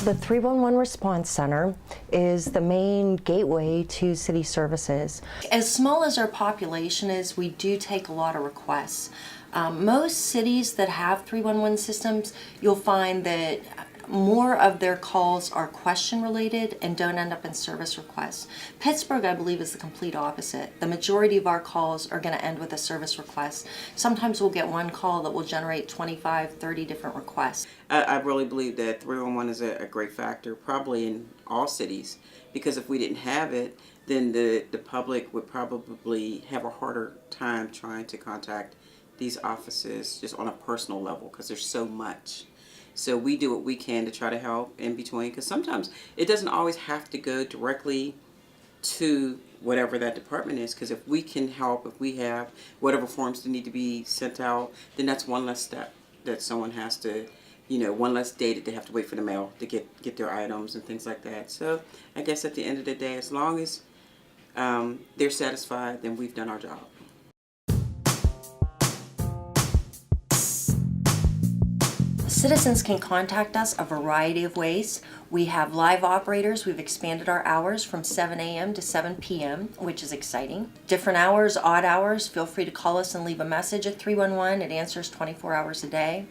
The 311 Response Center is the main gateway to city services. As small as our population is, we do take a lot of requests. Most cities that have 311 systems, you'll find that more of their calls are question related and don't end up in service requests. Pittsburgh, I believe, is the complete opposite. The majority of our calls are going to end with a service request. Sometimes we'll get one call that will generate 25, 30 different requests. I really believe that 311 is a great factor, probably in all cities, because if we didn't have it, then the public would probably have a harder time trying to contact these offices just on a personal level, because there's so much. So we do what we can to try to help in between, because sometimes it doesn't always have to go directly to whatever that department is, because if we can help, if we have whatever forms that need to be sent out, then that's one less step that someone has to, one less day that they have to wait for the mail to get their items and things like that. So I guess at the end of the day, as long as they're satisfied, then we've done our job. Citizens can contact us a variety of ways. We have live operators. We've expanded our hours from 7 a.m. to 7 p.m., which is exciting. Different hours, odd hours, feel free to call us and leave a message at 311. It answers 24 hours a day.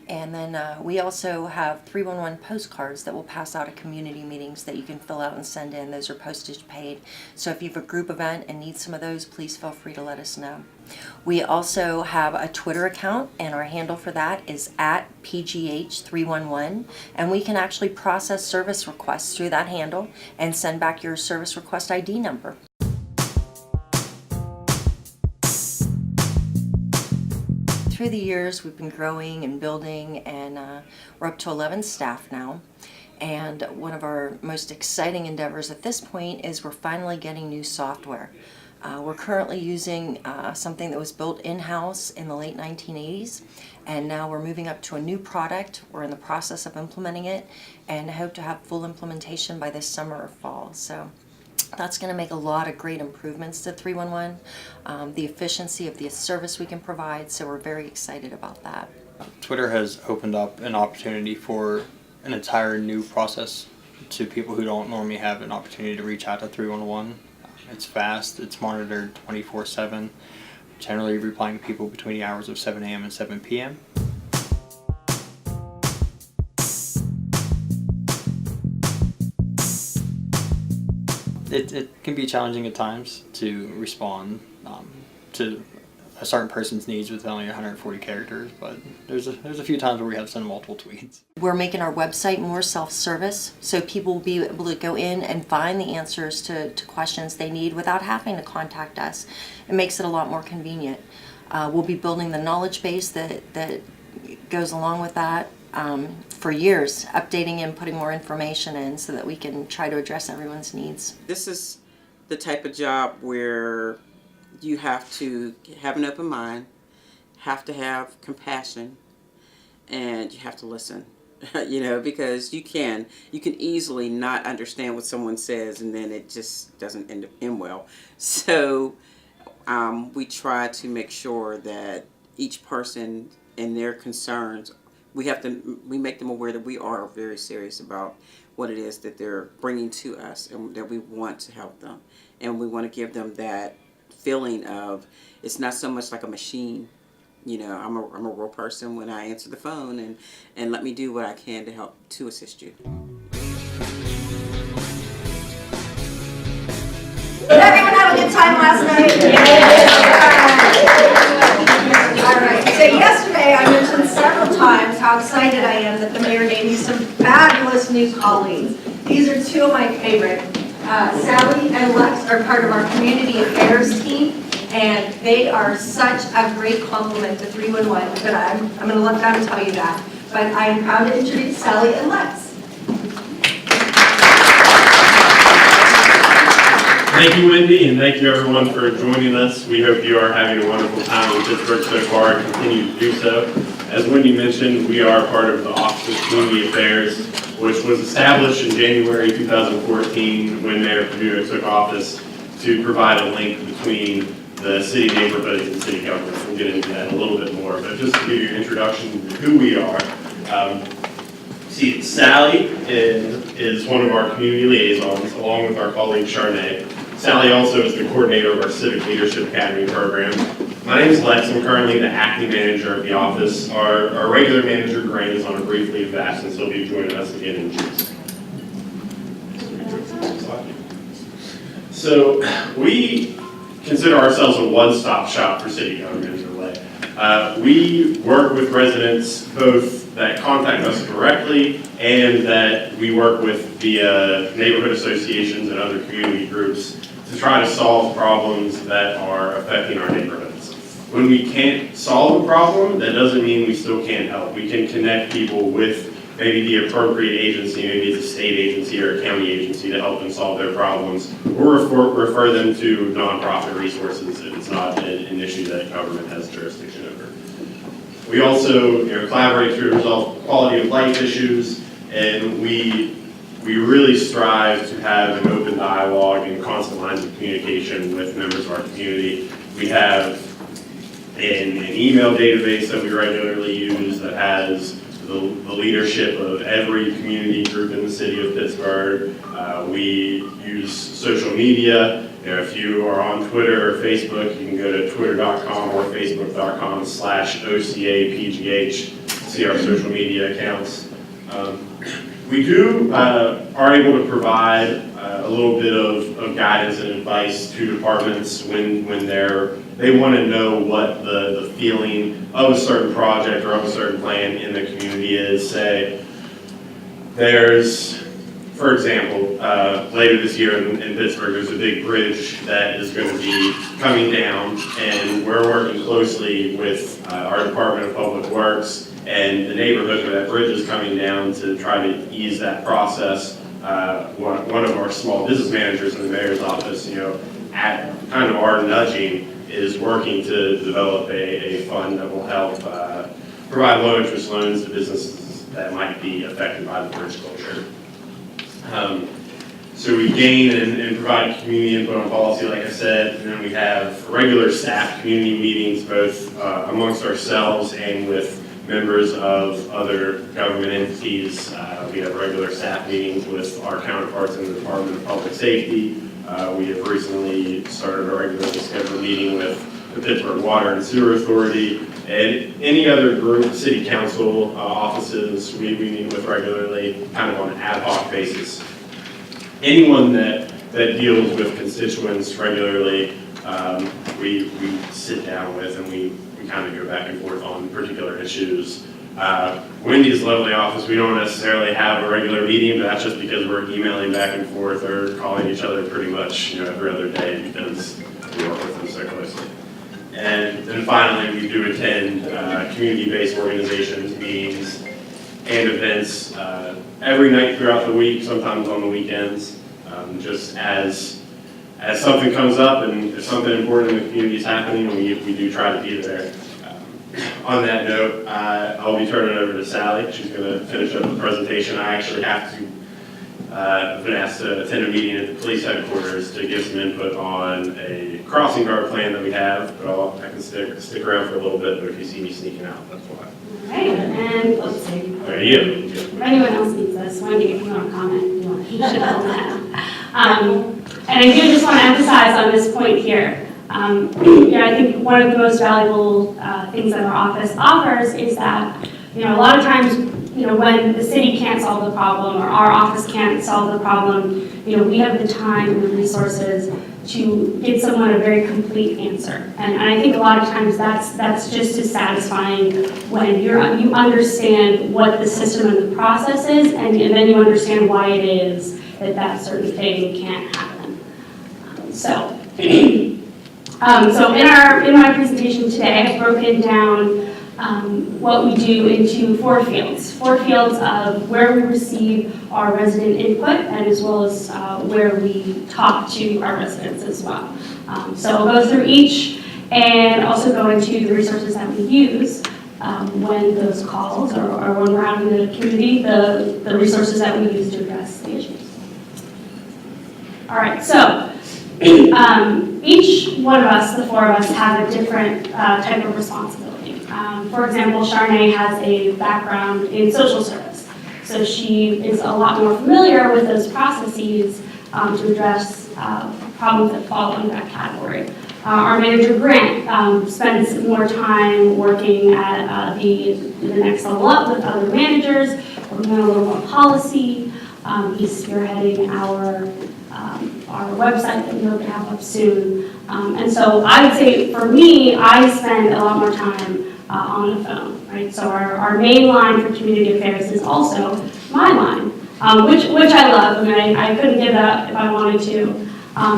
And then we also have 311 postcards that we'll pass out at community meetings that you can fill out and send in. Those are postage paid. So if you have a group event and need some of those, please feel free to let us know. We also have a Twitter account, and our handle for that is @PGH311. And we can actually process service requests through that handle and send back your service request ID number. Through the years, we've been growing and building, and we're up to 11 staff now. And one of our most exciting endeavors at this point is we're finally getting new software. We're currently using something that was built in-house in the late 1980s, and now we're moving up to a new product. We're in the process of implementing it and hope to have full implementation by this summer or fall. So that's going to make a lot of great improvements to 311, the efficiency of the service we can provide, so we're very excited about that. Twitter has opened up an opportunity for an entire new process to people who don't normally have an opportunity to reach out to 311. It's fast, it's monitored 24/7, generally replying to people between the hours of 7 a.m. and 7 p.m. It can be challenging at times to respond to a certain person's needs with only 140 characters, but there's a few times where we have to send multiple tweets. We're making our website more self-service, so people will be able to go in and find the answers to questions they need without having to contact us. It makes it a lot more convenient. We'll be building the knowledge base that goes along with that. For years, updating and putting more information in so that we can try to address everyone's needs. This is the type of job where you have to have an open mind, have to have compassion, and you have to listen. Because you can easily not understand what someone says, and then it just doesn't end well. So we try to make sure that each person and their concerns, we make them aware that we are very serious about what it is that they're bringing to us, and that we want to help them, and we want to give them that feeling of it's not so much like a machine. I'm a real person when I answer the phone, and let me do what I can to help to assist you. Everyone have have a good time last night? All right. So yesterday I mentioned several times how excited I am that the mayor gave me some fabulous new colleagues. These are two of my favorite. Sally and Lex are part of our community affairs team, and they are such a great compliment to 311, but I'm going to let them tell you that. But I am proud to introduce Sally and Lex. Thank you, Wendy, and thank you everyone for joining us. We hope you are having a wonderful time in Pittsburgh so far and continue to do so. As Wendy mentioned, we are part of the Office of Community Affairs, which was established in January 2014 when Mayor Perdue took office to provide a link between the city neighborhoods and city government. We'll get into that a little bit more, but just to give you an introduction to who we are. Sally is one of our community liaisons, along with our colleague Charnay. Sally also is the coordinator of our Civic Leadership Academy program. My name is Lex. I'm currently the acting manager of the office. Our regular manager, Grant, is on a brief leave of absence. He'll be joining us again in June. So we consider ourselves a one-stop shop for city government. We work with residents both that contact us directly and that we work with via neighborhood associations and other community groups to try to solve problems that are affecting our neighborhoods. When we can't solve a problem, that doesn't mean we still can't help. We can connect people with maybe the appropriate agency, maybe it's a state agency or a county agency to help them solve their problems, or refer them to nonprofit resources if it's not an issue that government has jurisdiction over. We also collaborate to resolve quality of life issues, and we really strive to have an open dialogue and constant lines of communication with members of our community. We have an email database that we regularly use that has the leadership of every community group in the city of Pittsburgh. We use social media. If you are on Twitter or Facebook, you can go to twitter.com or facebook.com/OCAPGH to see our social media accounts. We are able to provide a little bit of guidance and advice to departments when they want to know what the feeling of a certain project or of a certain plan in the community is. Say, for example, later this year in Pittsburgh, there's a big bridge that is going to be coming down, and we're working closely with our Department of Public Works and the neighborhood where that bridge is coming down to try to ease that process. One of our small business managers in the mayor's office, at kind of our nudging, is working to develop a fund that will help provide low interest loans to businesses that might be affected by the bridge closure. So we gain and provide community input on policy, like I said, and then we have regular staff community meetings, both amongst ourselves and with members of other government entities. We have regular staff meetings with our counterparts in the Department of Public Safety. We have recently started a regularly scheduled meeting with the Pittsburgh Water and Sewer Authority and any other group, city council offices we meet with regularly, kind of on an ad hoc basis. Anyone that deals with constituents regularly, we sit down with and we kind of go back and forth on particular issues. Wendy's lovely office, we don't necessarily have a regular meeting, but that's just because we're emailing back and forth or calling each other pretty much every other day because we work with them so closely. And then finally, we do attend community-based organizations, meetings, and events every night throughout the week, sometimes on the weekends, just as something comes up and if something important in the community is happening, we do try to be there. On that note, I'll be turning it over to Sally. She's going to finish up the presentation. I actually have to, I've been asked to attend a meeting at the police headquarters to give some input on a crossing guard plan that we have, but I can stick around for a little bit, but if you see me sneaking out, that's why. Right, and let's see. There you go. If anyone else needs this, Wendy, if you want to comment, you should hold that. And I do just want to emphasize on this point here. I think one of the most valuable things that our office offers is that, a lot of times when the city can't solve the problem or our office can't solve the problem, we have the time and the resources to give someone a very complete answer. And I think a lot of times that's just as satisfying when you understand what the system and the process is, and then you understand why it is that certain thing can't happen. So in my presentation today, I've broken down what we do into 4 fields. 4 fields of where we receive our resident input, and as well as where we talk to our residents as well. So I'll go through each and also go into the resources that we use when those calls or when we're out in the community, the resources that we use to address the issues. All right, so each one of us, the 4 of us, have a different type of responsibility. For example, Charnay has a background in social service, so she is a lot more familiar with those processes to address problems that fall under that category. Our manager, Grant, spends more time working at the next level up with other managers, working on a little more policy. He's spearheading our website that we hope to have up soon. And so I would say for me, I spend a lot more time on the phone, right? So our main line for community affairs is also my line, which I love. I mean, I couldn't give that up if I wanted to.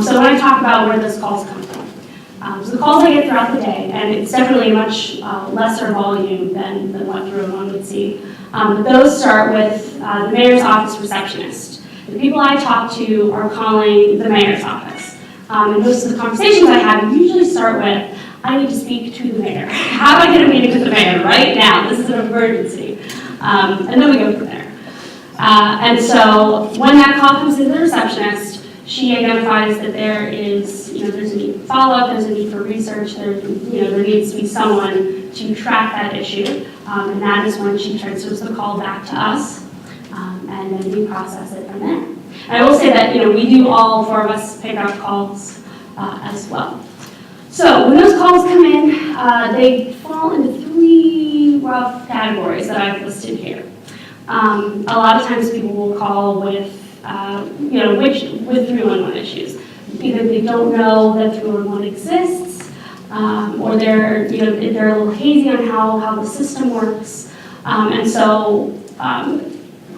So when I talk about where those calls come from, so the calls I get throughout the day, and it's definitely much lesser volume than what 311 would see. But those start with the mayor's office receptionist. The people I talk to are calling the mayor's office. And most of the conversations I have usually start with, I need to speak to the mayor. How do I get a meeting with the mayor right now? This is an emergency. And then we go from there. And so when that call comes to the receptionist, she identifies that there is, there's a need for follow-up, there's a need for research, there needs to be someone to track that issue. And that is when she transfers the call back to us, and then we process it from there. And I will say that, we do all 4 of us pick up calls as well. So when those calls come in, they fall into 3 rough categories that I've listed here. A lot of times people will call with, with 311 issues. Either they don't know that 311 exists, or they're a little hazy on how the system works, and so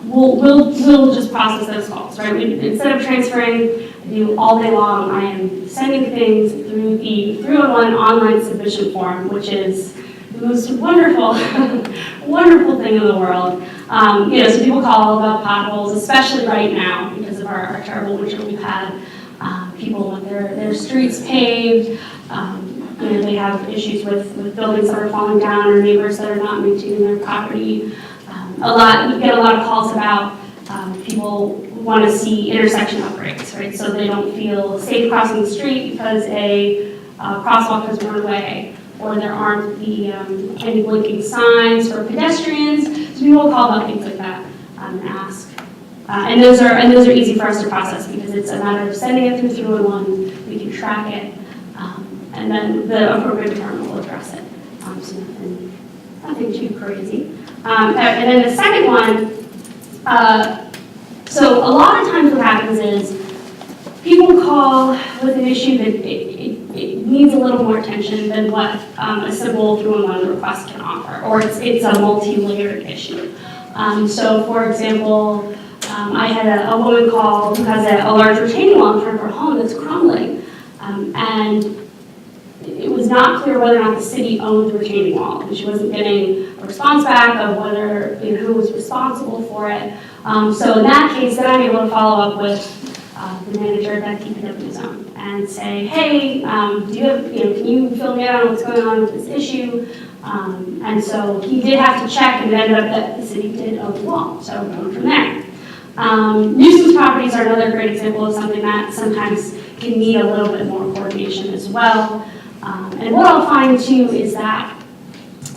we'll just process those calls, right? Instead of transferring, all day long, I am sending things through the 311 online submission form, which is the most wonderful, wonderful thing in the world. So people call about potholes, especially right now because of our terrible winter we've had. People want their streets paved. They have issues with buildings that are falling down or neighbors that are not maintaining their property. We get a lot of calls about people want to see intersection upgrades, right? So they don't feel safe crossing the street because a crosswalk has run away, or there aren't any blinking signs for pedestrians. So people will call about things like that and ask. And those are easy for us to process because it's a matter of sending it through 311. We can track it, and then the appropriate department will address it. So nothing too crazy. And then the second one. So a lot of times what happens is people call with an issue that it needs a little more attention than what a simple 311 request can offer, or it's a multi-layered issue. So for example, I had a woman call who has a large retaining wall in front of her home that's crumbling, and it was not clear whether or not the city owned the retaining wall, and she wasn't getting a response back of whether who was responsible for it. So in that case, then I'm able to follow up with the manager at that DPW zone and say, hey, do you have, can you fill me in on what's going on with this issue? And so he did have to check, and it ended up that the city did own the wall. So we're going from there. Nuisance properties are another great example of something that sometimes can need a little bit more coordination as well. And what I'll find too is that,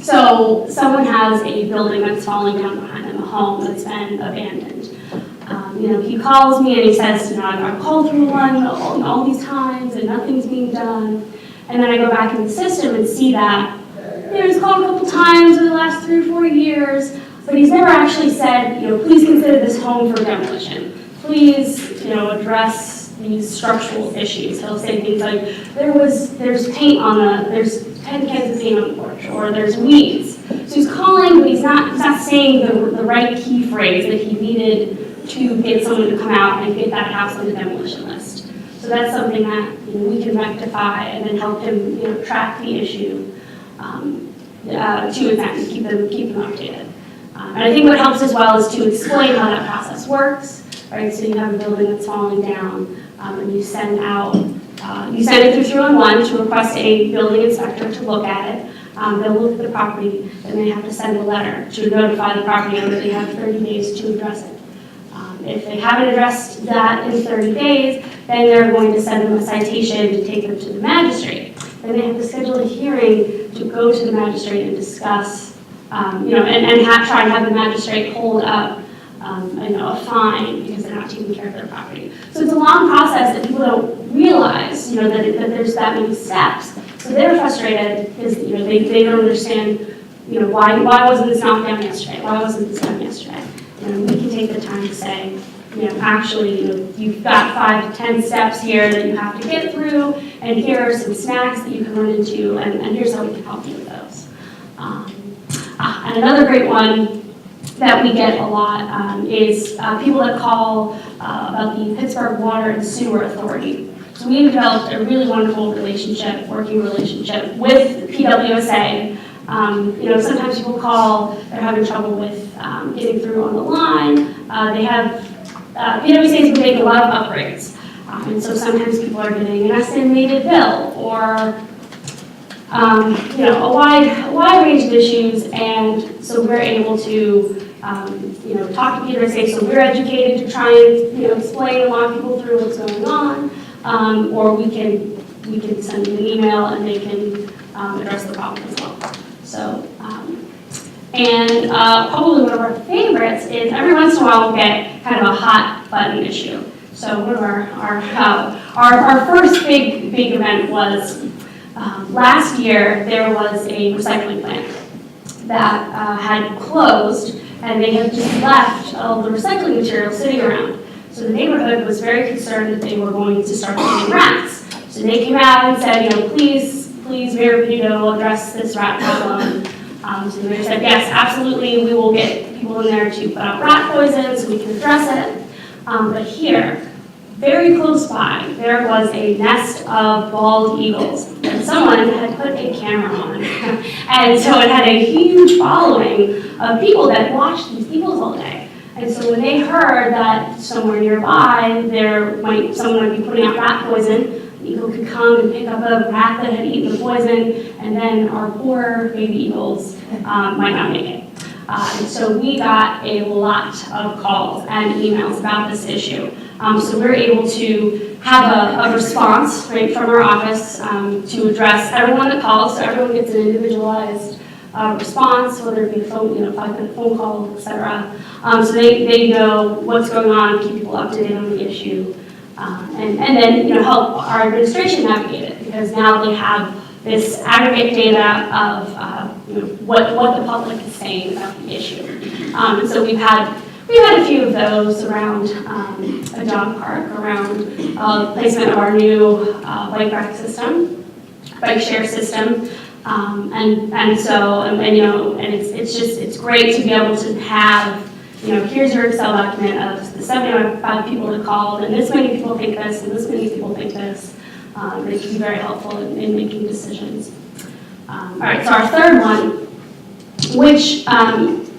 so someone has a building that's falling down behind them, a home that's been abandoned. He calls me and he says, I've called 311 all these times and nothing's being done. And then I go back in the system and see that he's called a couple times in the last 3 or 4 years. But he's never actually said, please consider this home for demolition. Please, address these structural issues. He'll say things like, there's paint there's 10 cans of paint on the porch, or there's weeds. So he's calling, but he's not saying the right key phrase that he needed to get someone to come out and get that house on the demolition list. So that's something that we can rectify and then help him track the issue to its end, keep them updated. And I think what helps as well is to explain how that process works. Right, so you have a building that's falling down, and you send it through 311 to request a building inspector to look at it. They'll look at the property, and they have to send a letter to notify the property owner that they have 30 days to address it. If they haven't addressed that in 30 days, then they're going to send them a citation to take them to the magistrate. Then they have to schedule a hearing to go to the magistrate and discuss, and try and have the magistrate hold up a fine because they're not taking care of their property. So it's a long process that people don't realize, that there's that many steps. So they're frustrated because they don't understand, why wasn't this knocked down yesterday? Why wasn't this done yesterday? And we can take the time to say, actually, you've got 5 to 10 steps here that you have to get through, and here are some snags that you can run into, and here's how we can help you with those. And another great one that we get a lot is people that call about the Pittsburgh Water and Sewer Authority. So we've developed a really wonderful working relationship with PWSA. Sometimes people call, they're having trouble with getting through on the line. PWSA has been making a lot of upgrades. And so sometimes people are getting an estimated bill or a wide range of issues, and so we're able to talk to PWSA, so we're educated to try and explain and walk people through what's going on, or we can send them an email and they can address the problem as well. So, probably one of our favorites is every once in a while we'll get kind of a hot button issue. So one of our first big event was last year. There was a recycling plant that had closed, and they had just left all the recycling material sitting around. So the neighborhood was very concerned that they were going to start getting rats. So they came out and said, please, Mayor Pino, address this rat problem. So the mayor said, yes, absolutely, we will get people in there to put out rat poison so we can address it. But here, very close by, there was a nest of bald eagles that someone had put a camera on. And so it had a huge following of people that watched these eagles all day. And so when they heard that somewhere nearby someone might be putting out rat poison, the eagle could come and pick up a rat that had eaten the poison, and then our poor baby eagles might not make it. And so we got a lot of calls and emails about this issue. So we're able to have a response right from our office to address everyone that calls, so everyone gets an individualized response, whether it be a phone, 5-minute phone call, etc. So they know what's going on, keep people up to date on the issue, and then help our administration navigate it, because now they have this aggregate data of what the public is saying about the issue. And so we've had a few of those around a dog park, around placement of our new bike share system, and it's great to be able to have, here's your Excel document of the 75 people that called, and this many people think this, and this many people think this. It can be very helpful in making decisions. All right, so our third one, which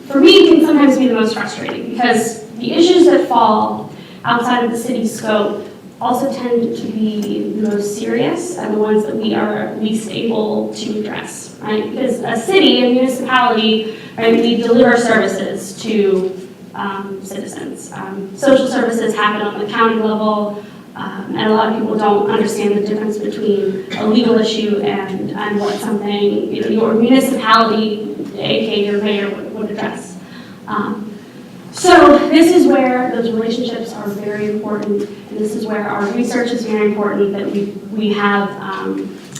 for me can sometimes be the most frustrating, because the issues that fall outside of the city's scope also tend to be the most serious and the ones that we are least able to address, right? Because a city, a municipality, right, we deliver services to citizens. Social services happen on the county level, and a lot of people don't understand the difference between a legal issue and what something your municipality, aka your mayor, would address. So this is where those relationships are very important, and this is where our research is very important, that we have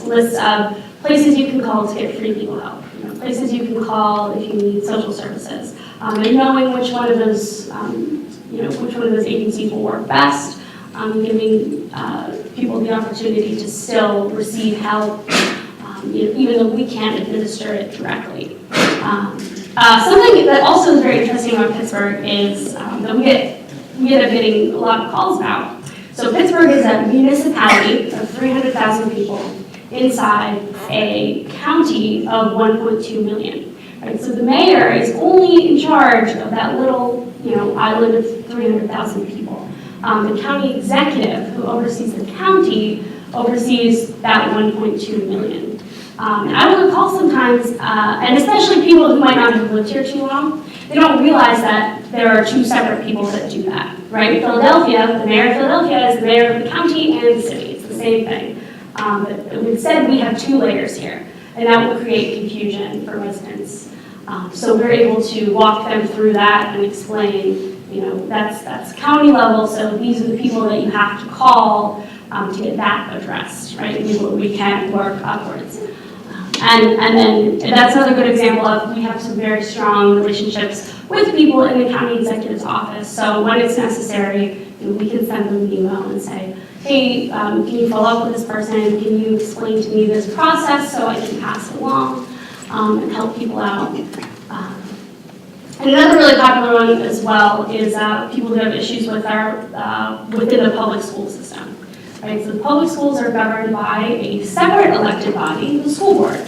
lists of places you can call to get free legal help, places you can call if you need social services, and knowing which one of those, which one of those agencies will work best, giving people the opportunity to still receive help, even though we can't administer it directly. Something that also is very interesting about Pittsburgh is that we end up getting a lot of calls about. So Pittsburgh is a municipality of 300,000 people inside a county of 1.2 million. Right? So the mayor is only in charge of that little, island of 300,000 people. The county executive, who oversees the county, oversees that 1.2 million. And I will recall sometimes, and especially people who might not have lived here too long, they don't realize that there are two separate people that do that, right? Philadelphia, the mayor of Philadelphia is the mayor of the county and the city. It's the same thing. But instead, we have two layers here, and that will create confusion for residents. So we're able to walk them through that and explain, that's county level, so these are the people that you have to call to get that addressed, right? We can't work upwards. And then that's another good example of we have some very strong relationships with people in the county executive's office. So when it's necessary, we can send them an email and say, hey, can you follow up with this person? Can you explain to me this process so I can pass it along and help people out? And another really popular one as well is people who have issues with within the public school system. Right, so the public schools are governed by a separate elected body, the school board.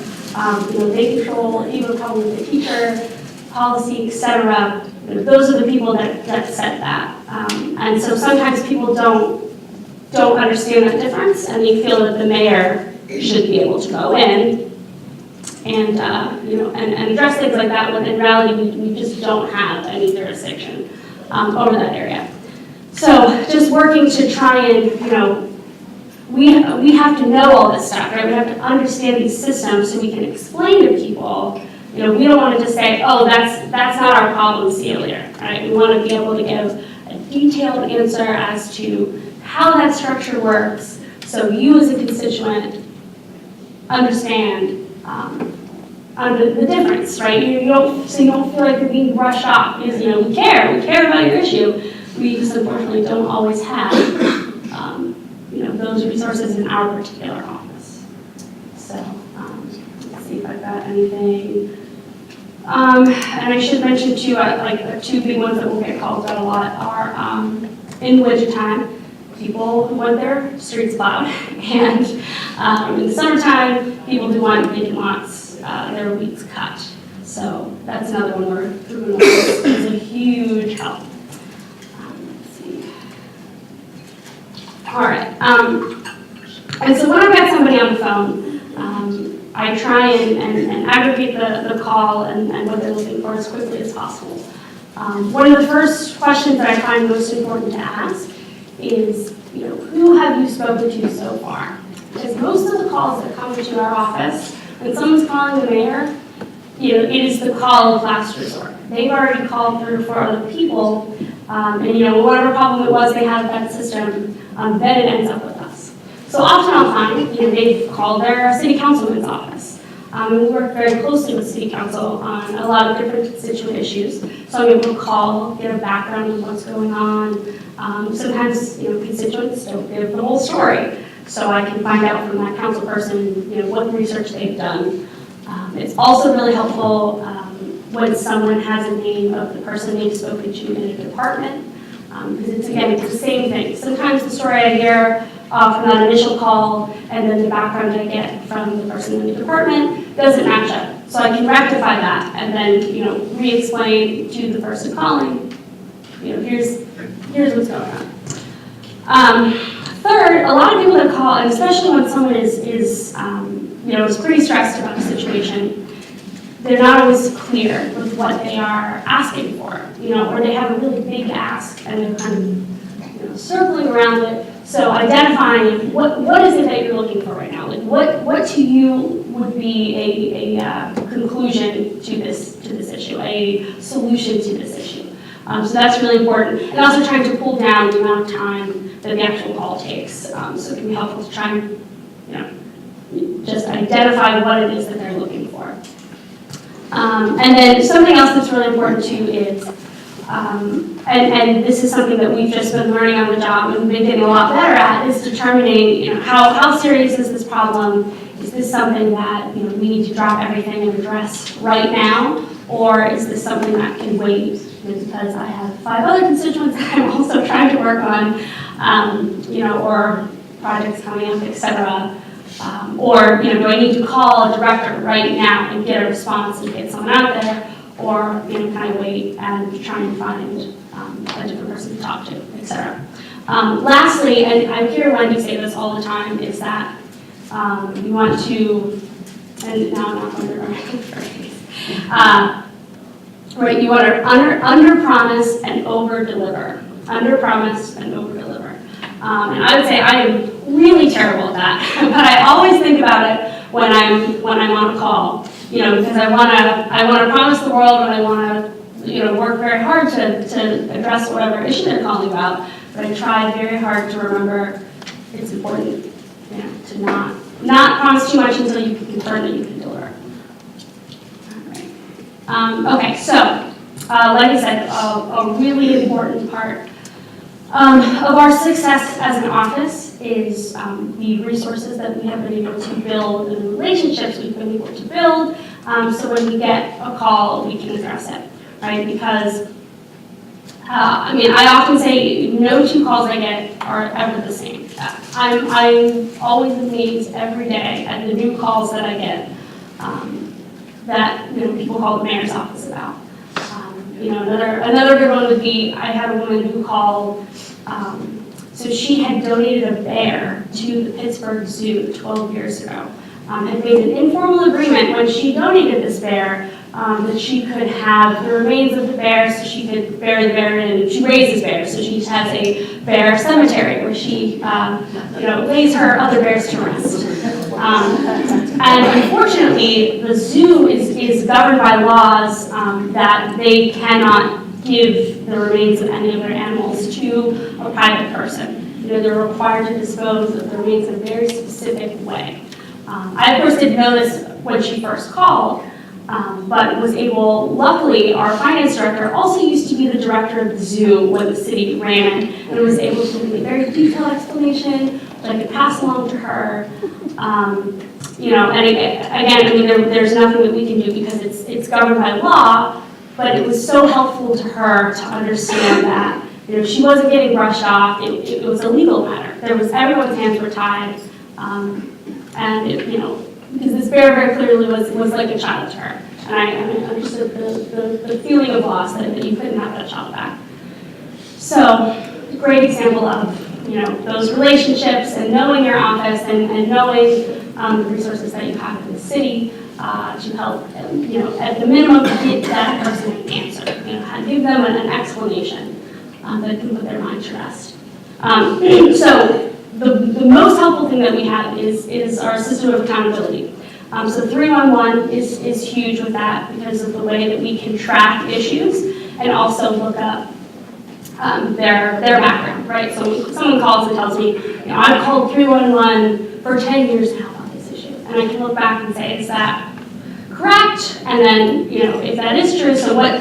They control if you have a problem with the teacher, policy, etc. Those are the people that set that. And so sometimes people don't understand that difference, and they feel that the mayor should be able to go in and and address things like that. When in reality, we just don't have any jurisdiction over that area. So just working to try and we have to know all this stuff, right? We have to understand these systems so we can explain to people. We don't want to just say, oh, that's not our problem, see you later, right? We want to be able to give a detailed answer as to how that structure works, so you as a constituent understand the difference, right? You don't feel like you're being brushed off, because we care about your issue. We just unfortunately don't always have those resources in our particular office. So let's see if I've got anything. And I should mention too, the two big ones that will get called out a lot are in wintertime, people who want their streets plowed, and in the summertime, people who want vacant lots, their weeds cut. So that's another one where proven is a huge help. All right, and so when I've got somebody on the phone, I try and aggregate the call and what they're looking for as quickly as possible. One of the first questions that I find most important to ask is, who have you spoken to so far? Because most of the calls that come to our office, when someone's calling the mayor, it is the call of last resort. They've already called 3 or 4 other people, and whatever problem it was they had with that system, then it ends up with us. So often I'll find, they've called their city councilman's office. And we work very closely with city council on a lot of different constituent issues. So I'm able to call, get a background of what's going on. Sometimes, constituents don't give the whole story. So I can find out from that council person, what research they've done. It's also really helpful when someone has a name of the person they've spoken to in a department. Because it's the same thing. Sometimes the story I hear from that initial call and then the background I get from the person in the department doesn't match up. So I can rectify that and then, re-explain to the person calling, here's what's going on. Third, a lot of people that call, and especially when someone is pretty stressed about the situation, they're not always clear with what they are asking for, or they have a really big ask and they're kind of, circling around it. So identifying what is it that you're looking for right now? Like what to you would be a conclusion to this issue, a solution to this issue. So that's really important. And also trying to pull down the amount of time that the actual call takes. So it can be helpful to try and, just identify what it is that they're looking for. And then something else that's really important too is, and this is something that we've just been learning on the job and been getting a lot better at, is determining, how serious is this problem? Is this something that, we need to drop everything and address right now? Or is this something that can wait? Because I have 5 other constituents that I'm also trying to work on, or projects coming up, et cetera. Or, do I need to call a director right now and get a response and get someone out there? Or, can I wait and try and find a different person to talk to, et cetera. Lastly, and I hear Wendy say this all the time, is that you want to, and now I'm not going to right, you want to under promise and over deliver. Under promise and over deliver. And I would say I am really terrible at that, but I always think about it when I'm on a call, because I want to promise the world and I want to, work very hard to address whatever issue they're calling about, but I try very hard to remember it's important, to not promise too much until you can confirm that you can deliver. All right. Okay, so like I said, a really important part of our success as an office is the resources that we have been able to build and the relationships we've been able to build, so when we get a call, we can address it, right? Because, I often say no 2 calls I get are ever the same. I'm always amazed every day at the new calls that I get that people call the mayor's office about. Another good one would be, I had a woman who called, so she had donated a bear to the Pittsburgh Zoo 12 years ago. Had made an informal agreement when she donated this bear that she could have the remains of the bear so she could bury the bear in. She raises bears, so she has a bear cemetery where she lays her other bears to rest. And unfortunately, the zoo is governed by laws that they cannot give the remains of any of their animals to a private person. They're required to dispose of the remains in a very specific way. I, of course, didn't know this when she first called, but was able, luckily, our finance director also used to be the director of the zoo when the city ran it, and was able to give me a very detailed explanation that I could pass along to her. And again, there's nothing that we can do because it's governed by law, but it was so helpful to her to understand that, she wasn't getting brushed off, it was a legal matter. Everyone's hands were tied, and because this bear very clearly was like a child to her. And I understood the feeling of loss that you couldn't have that child back. So, great example of, those relationships and knowing your office and knowing the resources that you have in the city to help, at the minimum, get that person an answer. Give them an explanation that can put their mind to rest. So the most helpful thing that we have is our system of accountability. So 311 is huge with that because of the way that we can track issues and also look up their background, right? So when someone calls and tells me, I've called 311 for 10 years now about this issue, and I can look back and say, is that correct? And then, if that is true, so what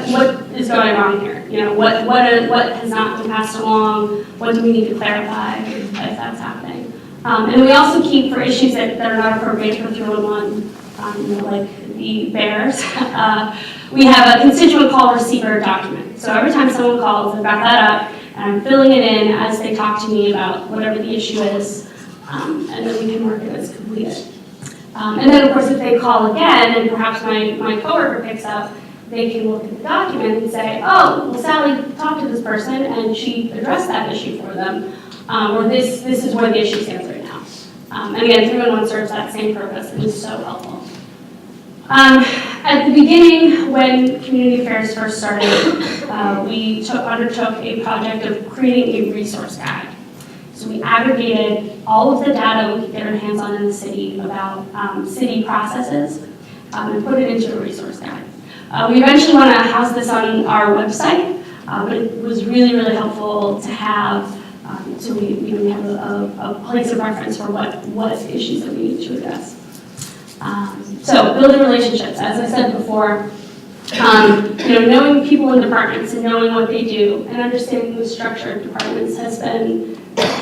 is going on here? What has not been passed along? What do we need to clarify if that's happening? And we also keep, for issues that are not appropriate for 311, like the bears, we have a constituent call receiver document. So every time someone calls, I've got that up, and I'm filling it in as they talk to me about whatever the issue is, and then we can mark it as completed. And then, of course, if they call again, and perhaps my coworker picks up, they can look at the document and say, oh, well, Sally talked to this person, and she addressed that issue for them, or this is where the issue stands right now. And again, 311 serves that same purpose and is so helpful. At the beginning, when Community Affairs first started, we undertook a project of creating a resource guide. So we aggregated all of the data we could get our hands on in the city about city processes and put it into a resource guide. We eventually want to house this on our website, but it was really, really helpful to have, so we have a place of reference for what issues that we need to address. So building relationships, as I said before, Knowing people in departments and knowing what they do and understanding the structure of departments has been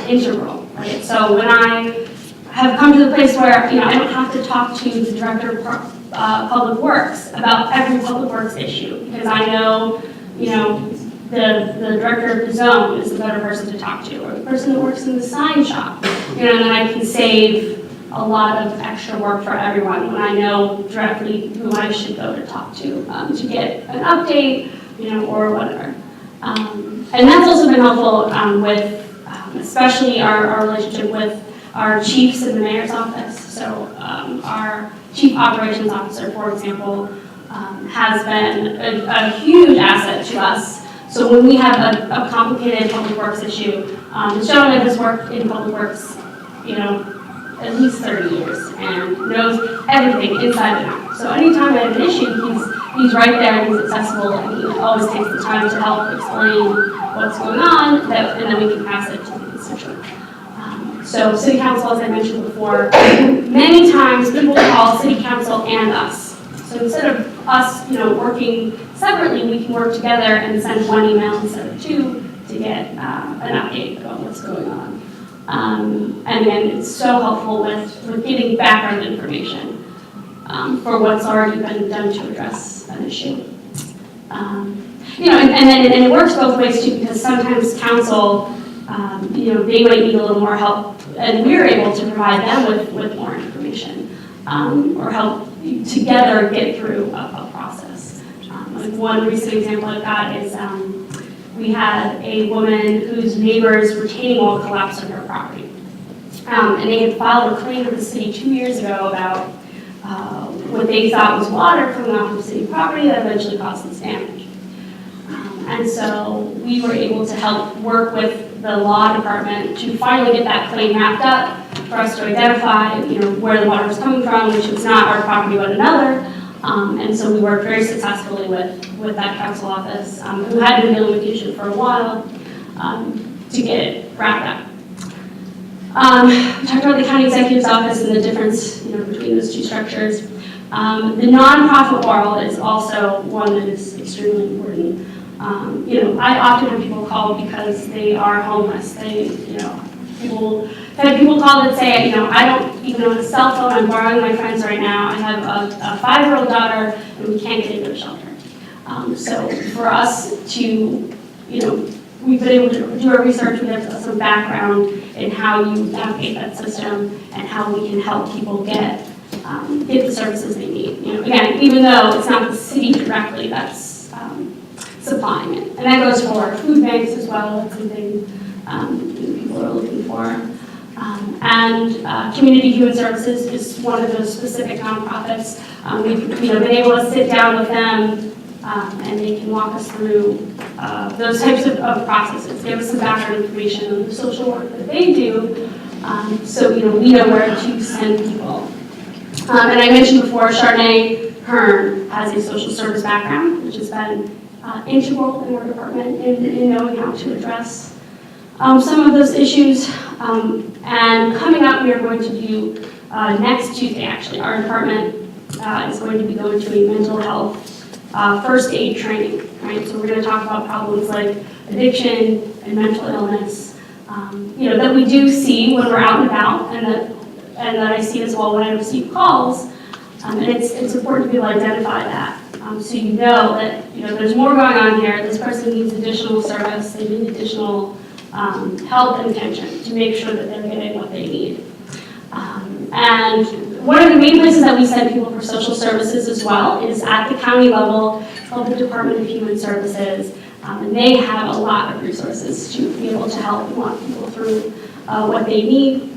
integral, right? So when I have come to the place where, I don't have to talk to the director of public works about every public works issue, because I know, the director of the zone is the better person to talk to, or the person that works in the sign shop, and then I can save a lot of extra work for everyone when I know directly who I should go to talk to get an update, or whatever. And that's also been helpful with, especially our relationship with our chiefs in the mayor's office. So our chief operations officer, for example, has been a huge asset to us. So when we have a complicated public works issue, this gentleman has worked in public works, at least 30 years and knows everything inside and out. So anytime I have an issue, he's right there and he's accessible, and he always takes the time to help explain what's going on, and then we can pass it to the constituent. So city council, as I mentioned before, many times people call city council and us. So instead of us, working separately, we can work together and send one email instead of two to get an update about what's going on. And again, it's so helpful with getting background information for what's already been done to address an issue. And it works both ways too, because sometimes council, they might need a little more help, and we're able to provide them with more information or help together get through a process. Like one recent example I've got is we had a woman whose neighbor's retaining wall collapsed on her property. And they had filed a claim with the city 2 years ago about what they thought was water coming off of city property that eventually caused this damage. And so we were able to help work with the law department to finally get that claim wrapped up, for us to identify, where the water was coming from, which was not our property but another. And so we worked very successfully with that council office, who had been dealing with the issue for a while, to get it wrapped up. We talked about the county executive's office and the difference, between those two structures. The nonprofit world is also one that is extremely important. I often have people call because they are homeless. I've had people call that say, I don't even own a cell phone, I'm borrowing my friend's right now, I have a 5-year-old daughter, and we can't get into a shelter. So for us to, we've been able to do our research, we have some background in how you navigate that system and how we can help people get the services they need. Again, even though it's not the city directly that's supplying it. And that goes for food banks as well, that's something people are looking for. And Community Human Services is one of those specific nonprofits. We've been able to sit down with them and they can walk us through those types of processes, give us some background information on the social work that they do, so we know where to send people. And I mentioned before, Charnay Hearn has a social service background, which has been integral in our department in knowing how to address some of those issues. And coming up, we are going to do, next Tuesday actually, our department is going to be going to a mental health first aid training, right? So we're going to talk about problems like addiction and mental illness, that we do see when we're out and about, and that I see as well when I receive calls. And it's important to be able to identify that. So that there's more going on here. This person needs additional service. They need additional help and attention to make sure that they're getting what they need. And one of the main places that we send people for social services as well is at the county level. It's called the Department of Human Services. And they have a lot of resources to be able to help and walk people through what they need.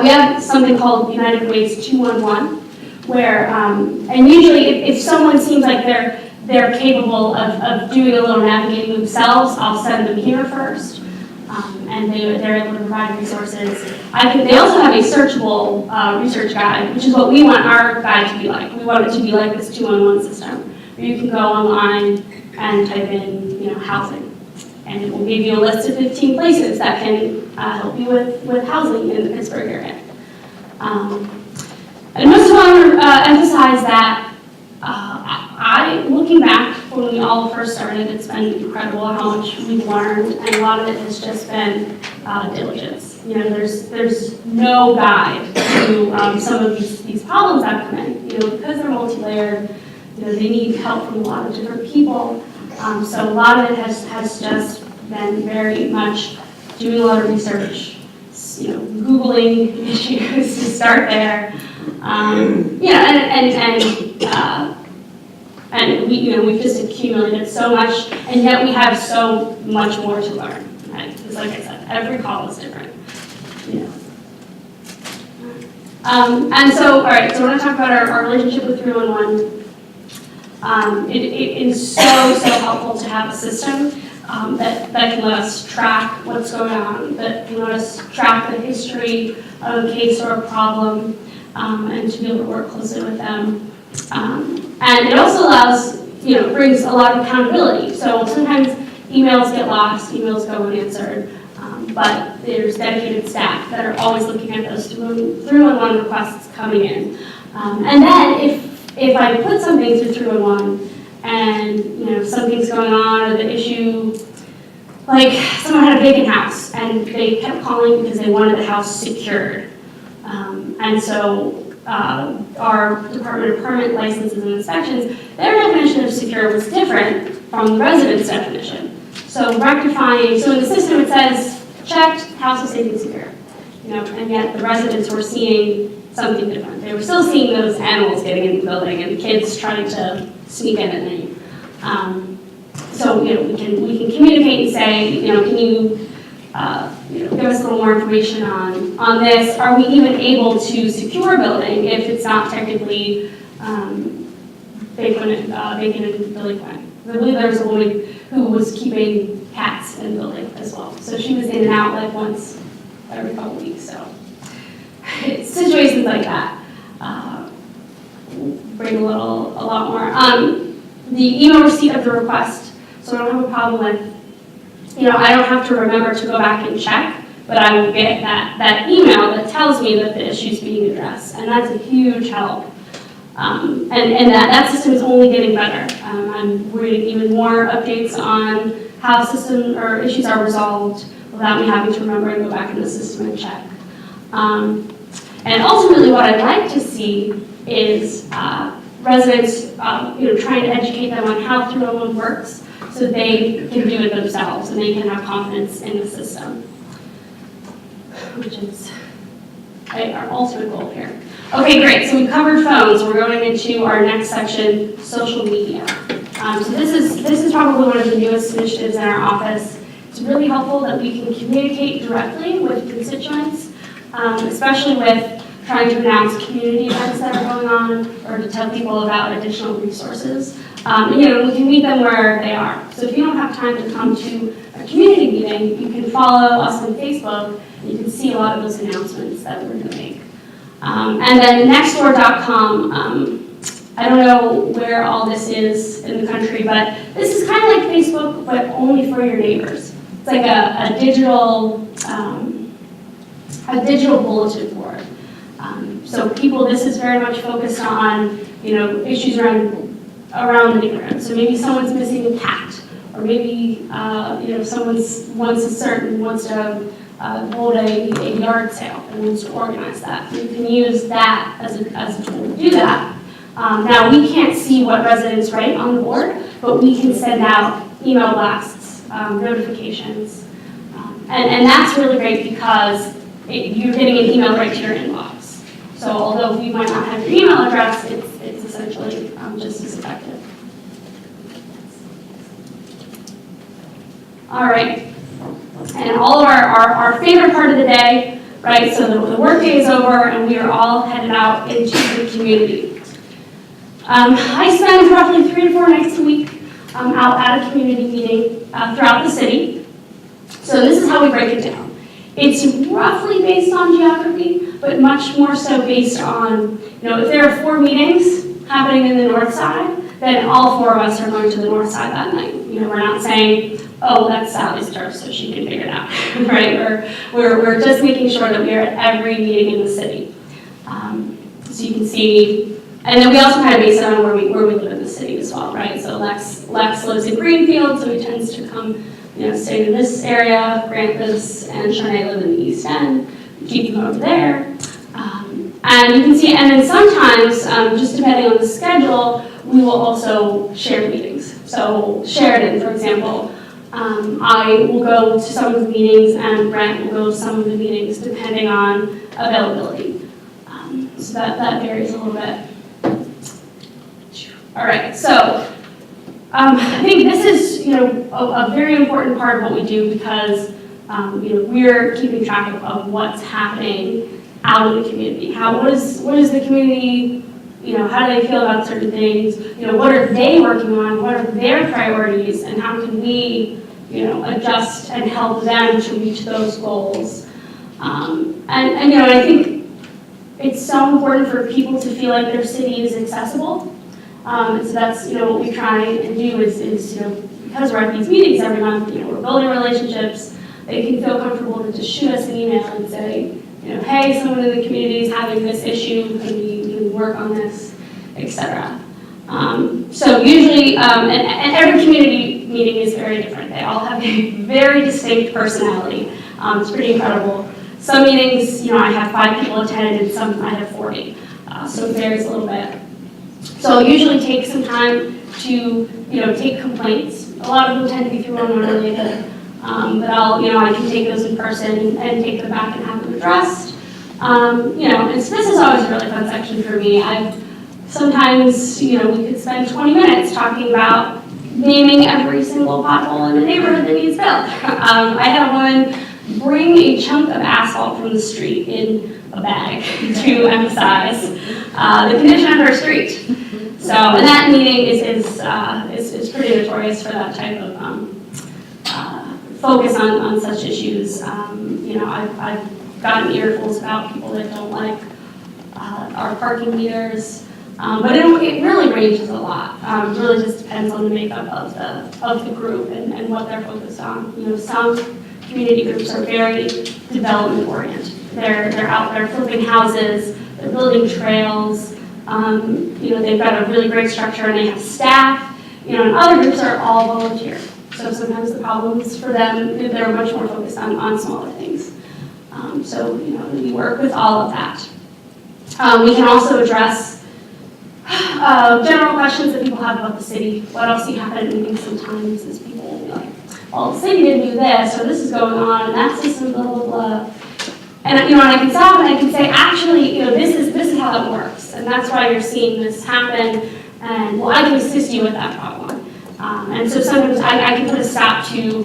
We have something called United Ways 211, where, and usually if someone seems like they're capable of doing a little navigating themselves, I'll send them here first. And they're able to provide resources. They also have a searchable research guide, which is what we want our guide to be like. We want it to be like this 211 system, where you can go online and type in, housing, and it will give you a list of 15 places that can help you with housing in the Pittsburgh area. And most of all, I want to emphasize that looking back when we all first started, it's been incredible how much we've learned, and a lot of it has just been diligence. You know, there's no guide to some of these problems that come in. You know, because they're multi-layered, you know, they need help from a lot of different people. So a lot of it has just been very much doing a lot of research, you know, Googling issues to start there. You know, and we, you know, we've just accumulated so much, and yet we have so much more to learn. Right? Because, like I said, every call is different. You know. And so, all right. So, I want to talk about our relationship with 311. It is so helpful to have a system that can let us track what's going on, that can let us track the history of a case or a problem, and to be able to work closely with them. And it also allows, you know, brings a lot of accountability. So sometimes emails get lost, emails go unanswered, but there's dedicated staff that are always looking at those 311 requests coming in. And then if I put something through 311 and, you know, something's going on or the issue, like someone had a vacant house and they kept calling because they wanted the house secured. And so our Department of Permit Licenses and Inspections, their definition of secure was different from the resident's definition. So rectifying, so in the system it says, checked, house is safe and secure. You know, and yet the residents were seeing something different. They were still seeing those animals getting in the building and kids trying to sneak in at night. So, you know, we can communicate and say, you know, can you, give us a little more information on this? Are we even able to secure a building if it's not technically vacant and delinquent? I believe there was a woman who was keeping cats in the building as well. So she was in and out like once every couple weeks. So situations like that bring a lot more. The email receipt of the request, so I don't have a problem with, you know, I don't have to remember to go back and check, but I will get that email that tells me that the issue is being addressed, and that's a huge help. And that system is only getting better. I'm reading even more updates on how system or issues are resolved without me having to remember and go back in the system and check. And ultimately, what I'd like to see is residents, you know, trying to educate them on how 311 works, so they can do it themselves and they can have confidence in the system, which is our ultimate goal here. Okay, great. So we covered phones. We're going into our next section, social media. So this is probably one of the newest initiatives in our office. It's really helpful that we can communicate directly with constituents, especially with trying to announce community events that are going on or to tell people about additional resources. You know, we can meet them where they are. So if you don't have time to come to a community meeting, you can follow us on Facebook and you can see a lot of those announcements that we're going to make. And then nextdoor.com, I don't know where all this is in the country, but this is kind of like Facebook, but only for your neighbors. It's like a digital bulletin board. So people, this is very much focused on, you know, issues around the neighborhood. So maybe someone's missing a cat, or maybe you know, someone wants to hold a yard sale and wants to organize that. You can use that as a tool to do that. Now we can't see what residents write on the board, but we can send out email blasts, notifications, and that's really great because you're getting an email right to your inbox. So although we might not have your email address, it's essentially just as effective. All right. And all of our favorite part of the day, right? So the work day is over and we are all headed out into the community. I spend roughly 3 to 4 nights a week out at a community meeting throughout the city. So this is how we break it down. It's roughly based on geography, but much more so based on, you know, if there are 4 meetings happening in the north side, then all 4 of us are going to the north side that night. You know, we're not saying, oh, that's Sally's turf, so she can figure it out, right? We're just making sure that we are at every meeting in the city. So you can see And then we also kind of base it on where we live in the city as well, right? So Lex lives in Greenfield, so he tends to come, stay in this area. Grant lives and Sharnae live in the East End. Keep them over there. And you can see, and then sometimes, just depending on the schedule, we will also share meetings. So Sheridan, for example, I will go to some of the meetings and Brent will go to some of the meetings depending on availability. So that varies a little bit. All right, so I think this is, a very important part of what we do because, we're keeping track of what's happening out in the community. What is the community, how do they feel about certain things? What are they working on? What are their priorities? And how can we, adjust and help them to reach those goals? I think it's so important for people to feel like their city is accessible. So that's, what we try and do is because we're at these meetings every month, we're building relationships. They can feel comfortable to just shoot us an email and say, hey, someone in the community is having this issue, can we work on this, etc. So usually, and every community meeting is very different. They all have a very distinct personality. It's pretty incredible. Some meetings, I have 5 people attended, and some I have 40. So it varies a little bit. So usually take some time to, take complaints. A lot of them tend to be through unrelated. But I can take those in person and take them back and have them addressed. And so this is always a really fun section for me. Sometimes, we could spend 20 minutes talking about naming every single pothole in the neighborhood that needs built. I had a woman bring a chunk of asphalt from the street in a bag to emphasize the condition of her street. So, and that meeting is pretty notorious for that type of focus on such issues. I've gotten earfuls about people that don't like our parking meters. But it really ranges a lot. It really just depends on the makeup of the group and what they're focused on. Some community groups are very development oriented. They're out there flipping houses, they're building trails. They've got a really great structure and they have staff. And other groups are all volunteer. So sometimes the problems for them, they're much more focused on smaller things. So we work with all of that. We can also address general questions that people have about the city. What else you happen in meetings sometimes is people will be like, well, the city didn't do this, or this is going on, and that's just blah, blah, blah. And I can stop and I can say, actually, this is how it works, and that's why you're seeing this happen, and well, I can assist you with that problem. And so sometimes I can put a stop to,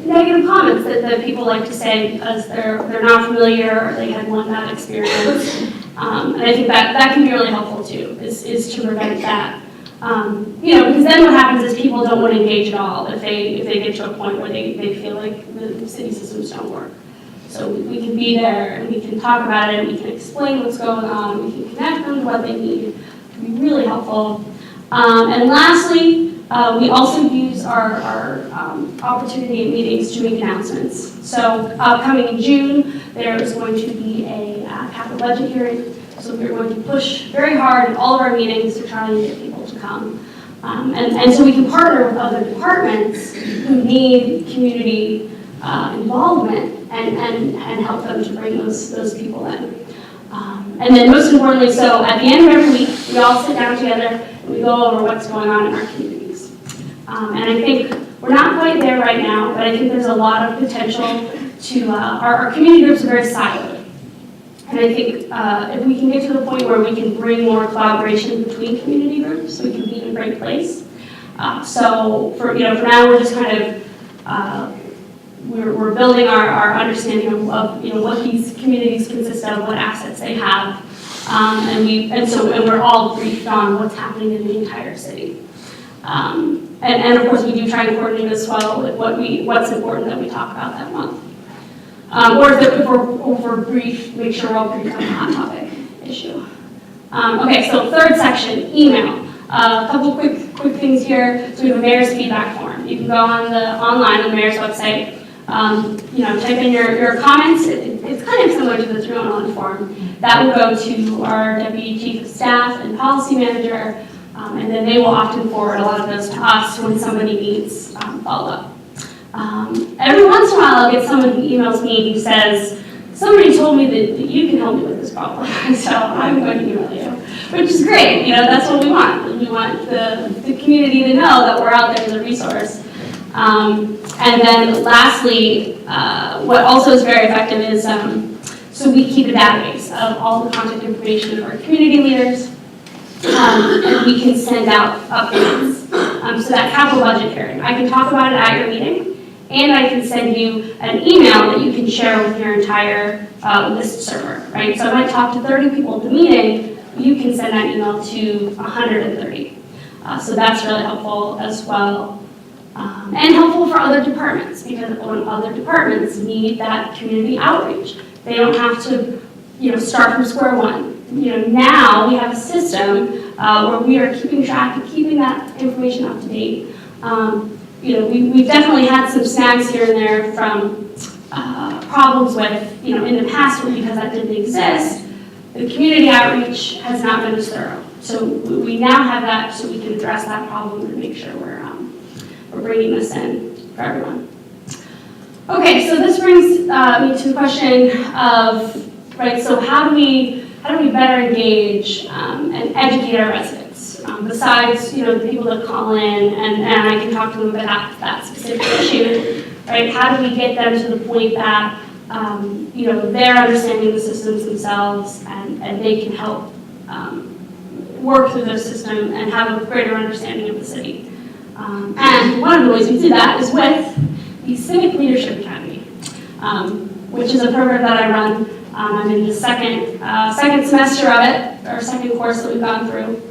negative comments that people like to say because they're not familiar or they had one bad experience. And I think that can be really helpful too, is to prevent that. Because then what happens is people don't want to engage at all if they get to a point where they feel like the city systems don't work. So we can be there and we can talk about it, we can explain what's going on, we can connect them to what they need. It can be really helpful. And lastly, we also use our opportunity in meetings to make announcements. So upcoming in June, there is going to be a capital budget hearing. So we're going to push very hard in all of our meetings to try and get people to come. And so we can partner with other departments who need community involvement and help them to bring those people in. And then most importantly, so at the end of every week, we all sit down together and we go over what's going on in our communities. And I think we're not quite there right now, but I think there's a lot of potential to, our community groups are very siloed. And I think if we can get to the point where we can bring more collaboration between community groups, we can be in a great place. So for now, we're just kind of, we're building our understanding of what these communities consist of, what assets they have, and we're all briefed on what's happening in the entire city. And of course we do try and coordinate as well with what's important that we talk about that month. Or if we're brief, make sure we're all briefed on the hot topic issue. Okay, so third section, email. A couple quick things here. So we have a mayor's feedback form. You can go online on the mayor's website. type in your comments. It's kind of similar to the 311 form. That will go to our Deputy Chief of Staff and Policy Manager, and then they will often forward a lot of those to us when somebody needs follow-up. Every once in a while, I'll get someone who emails me who says, somebody told me that you can help me with this problem, so I'm going to email you, which is great. That's what we want. We want the community to know that we're out there as a resource. And then lastly, what also is very effective is, so we keep a database of all the contact information of our community leaders, and we can send out updates. So that capital budget hearing, I can talk about it at your meeting, and I can send you an email that you can share with your entire list server, right? So I might talk to 30 people at the meeting, you can send that email to 130. So that's really helpful as well. And helpful for other departments, because when other departments need that community outreach, they don't have to, start from square one. Now we have a system where we are keeping track and keeping that information up to date. We've definitely had some snags here and there from problems with, in the past, because that didn't exist, the community outreach has not been as thorough. So we now have that, so we can address that problem and make sure we're bringing this in for everyone. Okay, so this brings me to the question of, right, so how do we better engage and educate our residents? Besides, the people that call in, and I can talk to them about that specific issue, right? How do we get them to the point that, they're understanding the systems themselves and they can help work through the system and have a greater understanding of the city? And one of the ways we do that is with the Civic Leadership Academy, which is a program that I run. I'm in the second semester of it, or second course that we've gone through.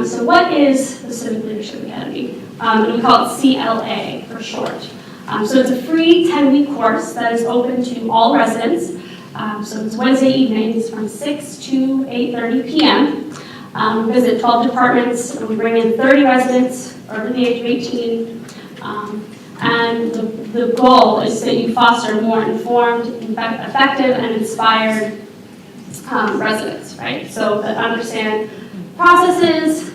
So what is the Civic Leadership Academy? And we call it CLA for short. So it's a free 10-week course that is open to all residents. So it's Wednesday evenings from 6 to 8:30 p.m. We visit 12 departments, and we bring in 30 residents over the age of 18. And the goal is that you foster more informed, effective, and inspired residents, right? So that understand processes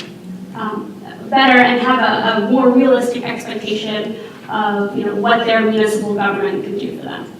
better and have a more realistic expectation of what their municipal government can do for them.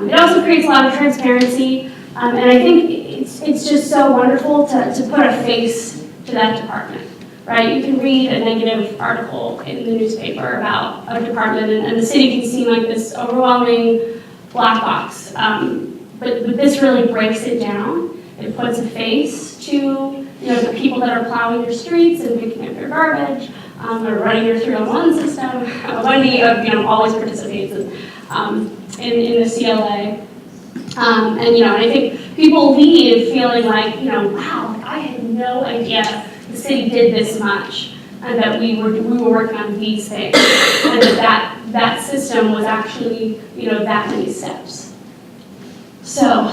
It also creates a lot of transparency, and I think it's just so wonderful to put a face to that department. Right, you can read a negative article in the newspaper about a department, and the city can seem like this overwhelming black box. But this really breaks it down. It puts a face to the people that are plowing your streets and picking up your garbage, or running your 301 system. Wendy, always participates in the CLA, and I think people leave feeling like wow, I had no idea the city did this much, and that we were working on these things, and that system was actually that many steps. So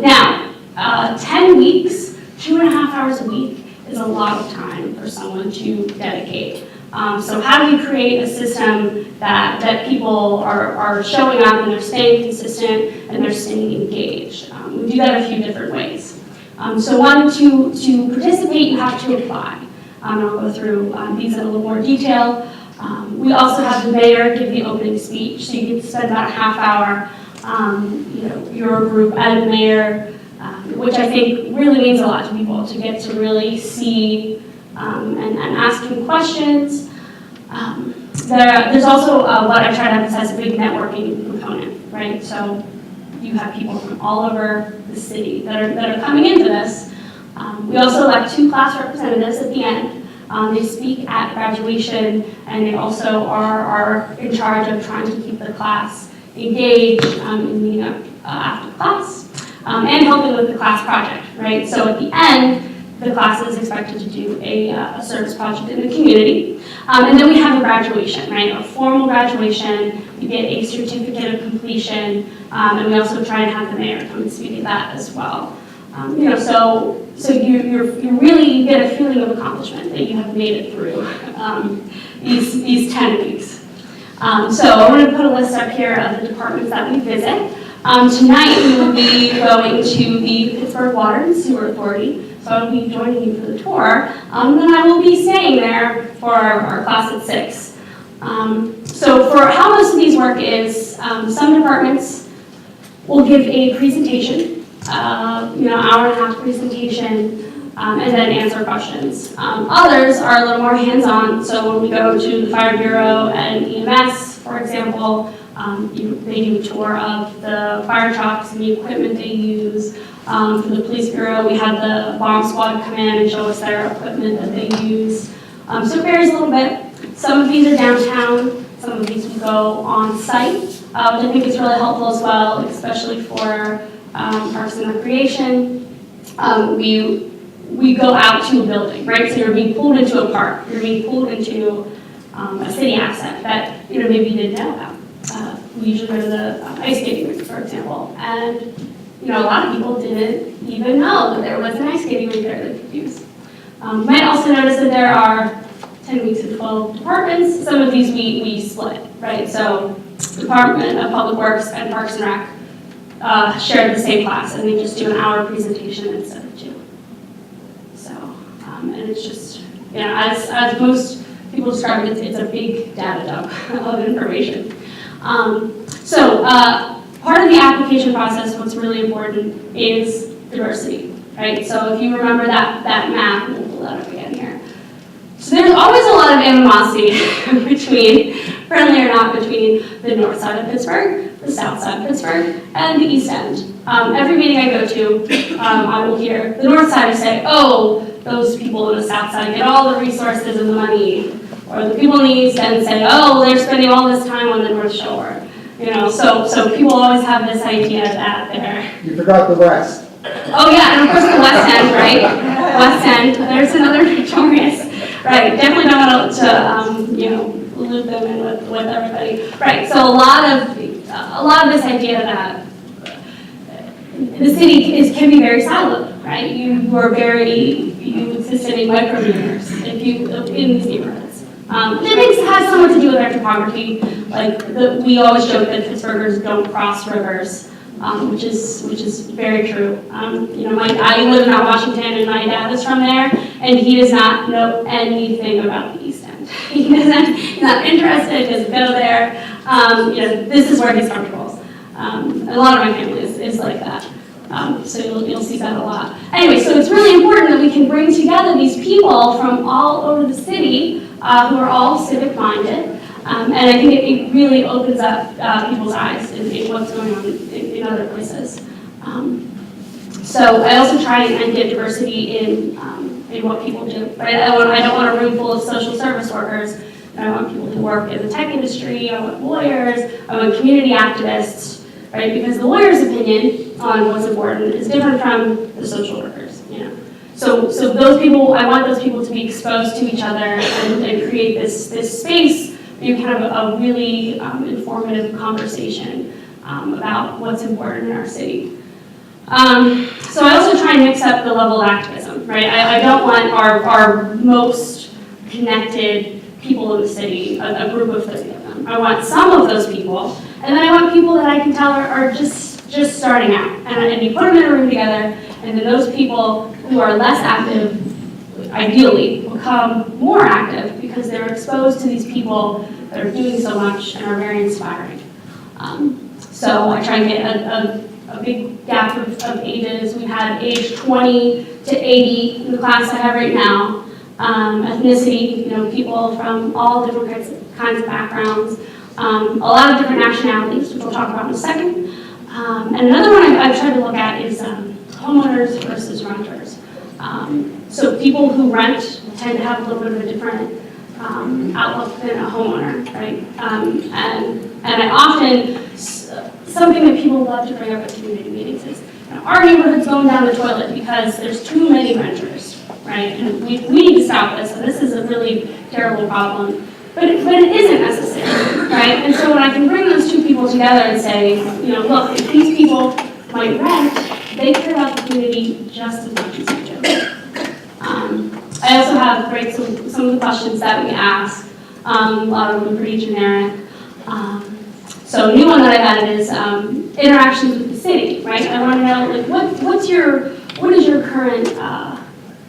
now 10 weeks, 2.5 hours a week is a lot of time for someone to dedicate. So how do we create a system that people are showing up and they're staying consistent and they're staying engaged? We do that a few different ways. So one, to participate, you have to apply. I'll go through these in a little more detail. We also have the mayor give the opening speech, so you get to spend about a half hour, your group and the mayor, which I think really means a lot to people, to get to really see and ask him questions. There's also what I try to emphasize, a big networking component, right? So you have people from all over the city that are coming into this. We also elect 2 class representatives at the end. They speak at graduation, and they also are in charge of trying to keep the class engaged in meeting up after class, and helping with the class project, right? So at the end, the class is expected to do a service project in the community. And then we have a graduation, right? A formal graduation. You get a certificate of completion, and we also try and have the mayor come and speak at that as well. So you really get a feeling of accomplishment that you have made it through these 10 weeks. So I'm going to put a list up here of the departments that we visit. Tonight we will be going to the Pittsburgh Water and Sewer Authority, so I'll be joining you for the tour. Then I will be staying there for our class at 6. So for how most of these work is, some departments will give a presentation, hour and a half presentation, and then answer questions. Others are a little more hands-on, so when we go to the Fire Bureau and EMS, for example, they do a tour of the fire trucks and the equipment they use. For the police bureau, we had the bomb squad come in and show us their equipment that they use. So it varies a little bit. Some of these are downtown, some of these will go on site, which I think is really helpful as well, especially for Parks and Recreation. We go out to a building, right? So you're being pulled into a park, you're being pulled into a city asset that maybe you didn't know about. We usually go to the ice skating rink, for example, and a lot of people didn't even know that there was an ice skating rink there they could use. You might also notice that there are 10 weeks of 12 departments. Some of these we split, right? So Department of Public Works and Parks and Rec share the same class, and they just do an hour presentation instead of 2. So, and it's just, as most people describe it, it's a big data dump of information. Part of the application process, what's really important is diversity, right? So if you remember that map, we'll pull that up again here. So there's always a lot of animosity friendly or not, between the north side of Pittsburgh, the south side of Pittsburgh, and the east end. Every meeting I go to, I will hear the north side say, oh, those people on the south side get all the resources and the money. Or the people in the east end say, oh, they're spending all this time on the North Shore. So people always have this idea that they're... You forgot the west. Oh yeah, and of course the west end, right? West end, there's another notorious, right? Definitely don't want to loop them in with everybody. Right, so a lot of this idea that the city can be very siloed, right? You exist in micrometers in these neighborhoods. It has somewhat to do with our topography. We always joke that Pittsburghers don't cross rivers, which is very true. I live in Mount Washington, and my dad is from there, and he does not know anything about the East End. He's not interested. He doesn't go there. This is where he's comfortable. A lot of my family is like that. So you'll see that a lot. Anyway, so it's really important that we can bring together these people from all over the city who are all civic-minded. And I think it really opens up people's eyes in what's going on in other places. So I also try and get diversity in what people do. Right? I don't want a room full of social service workers. I want people who work in the tech industry. I want lawyers. I want community activists. Right? Because the lawyer's opinion on what's important is different from the social workers. So those people, I want those people to be exposed to each other and create this space. You can have a really informative conversation about what's important in our city. So I also try and mix up the level of activism, right? I don't want our most connected people in the city, a group of 30 of them. I want some of those people, and then I want people that I can tell are just starting out. And you put them in a room together, and then those people who are less active, ideally, become more active because they're exposed to these people that are doing so much and are very inspiring. So I try and get a big gap of ages. We've had age 20 to 80 in the class I have right now. Ethnicity, people from all different kinds of backgrounds. A lot of different nationalities, which we'll talk about in a second. And another one I've tried to look at is homeowners versus renters. So people who rent tend to have a little bit of a different outlook than a homeowner, right? And I often, something that people love to bring up at community meetings is, our neighborhood's going down the toilet because there's too many renters, right? And we need to stop this, and this is a really terrible problem. But it isn't necessary, right? And so when I can bring those two people together and say, look, if these people might rent, they care about the community just as much as you do. I also have some of the questions that we ask. A lot of them are pretty generic. So a new one that I've added is interactions with the city, right? I want to know, like, what is your current,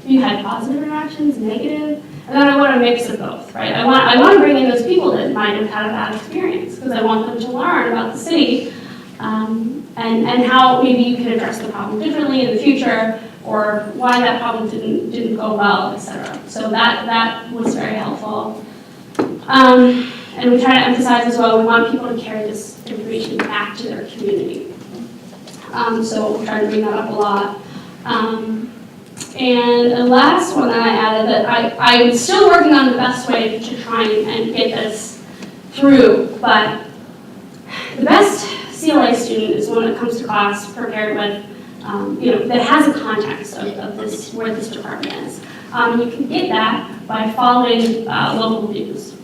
you had positive interactions, negative? And then I want a mix of both, right? I want to bring in those people that might have had a bad experience, because I want them to learn about the city, and how maybe you can address the problem differently in the future, or why that problem didn't go well, etc. So that was very helpful. And we try to emphasize as well, we want people to carry this information back to their community. So we're trying to bring that up a lot. And the last one that I added that I'm still working on the best way to try and get this through, but the best CLA student is one that comes to class prepared with, that has a context of this, where this department is. You can get that by following local news.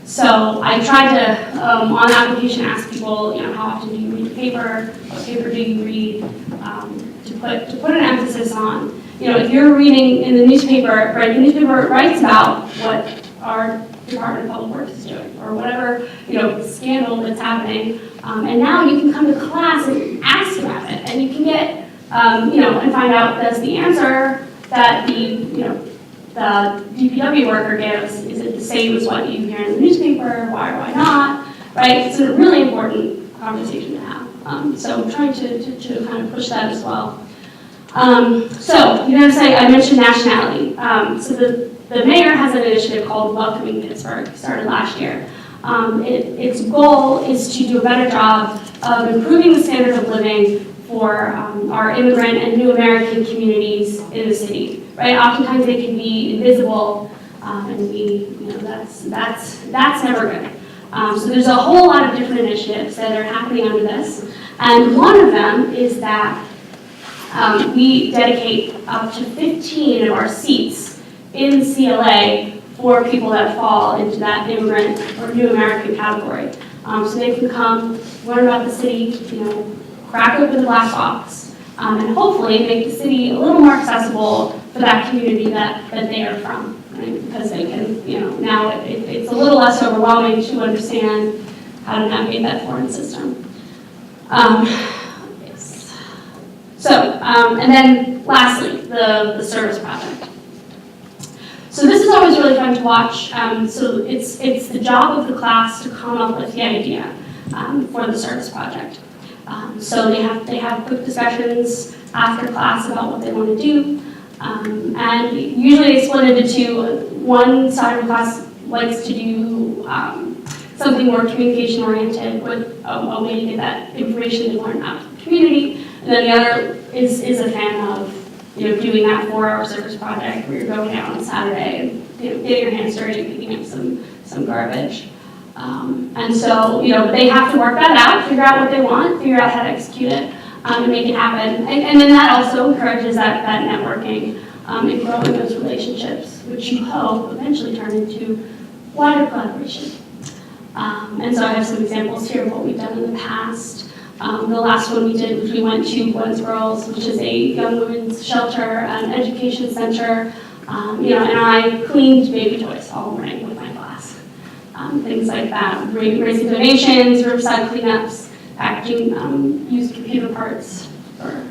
So I tried to, on the application, ask people, how often do you read the paper? What paper do you read? To put an emphasis on, if you're reading in the newspaper, right, the newspaper writes about what our Department of Public Works is doing, or whatever, scandal that's happening. And now you can come to class and ask about it, and you can get, and find out that's the answer that the DPW worker gives. Is it the same as what you hear in the newspaper? Why or why not? Right? It's a really important conversation to have. So I'm trying to kind of push that as well. So you're going to say, I mentioned nationality. So the mayor has an initiative called Welcoming Pittsburgh, started last year. Its goal is to do a better job of improving the standard of living for our immigrant and new American communities in the city, right? Oftentimes they can be invisible, and that's never good. So there's a whole lot of different initiatives that are happening under this, and one of them is that we dedicate up to 15 of our seats in CLA for people that fall into that immigrant or new American category. So they can come, learn about the city, crack open the black box, and hopefully make the city a little more accessible for that community that they are from, right? Because they can, now it's a little less overwhelming to understand how to navigate that foreign system. And then lastly, the service project. So this is always really fun to watch. So it's the job of the class to come up with the idea for the service project. So they have quick discussions after class about what they want to do. And usually it's split into two. One side of the class likes to do something more communication oriented with a way to get that information they learn out to the community. And then the other is a fan of doing that 4-hour service project where you're going out on Saturday and getting your hands dirty, picking up some garbage. And so they have to work that out, figure out what they want, figure out how to execute it, and make it happen. And then that also encourages that networking and growing those relationships, which you hope eventually turn into wider collaboration. And so I have some examples here of what we've done in the past. The last one we did was we went to Boys Girls, which is a young women's shelter and education center, and I cleaned baby toys all morning with my class. Things like that, raising donations, roadside cleanups, packaging used computer parts for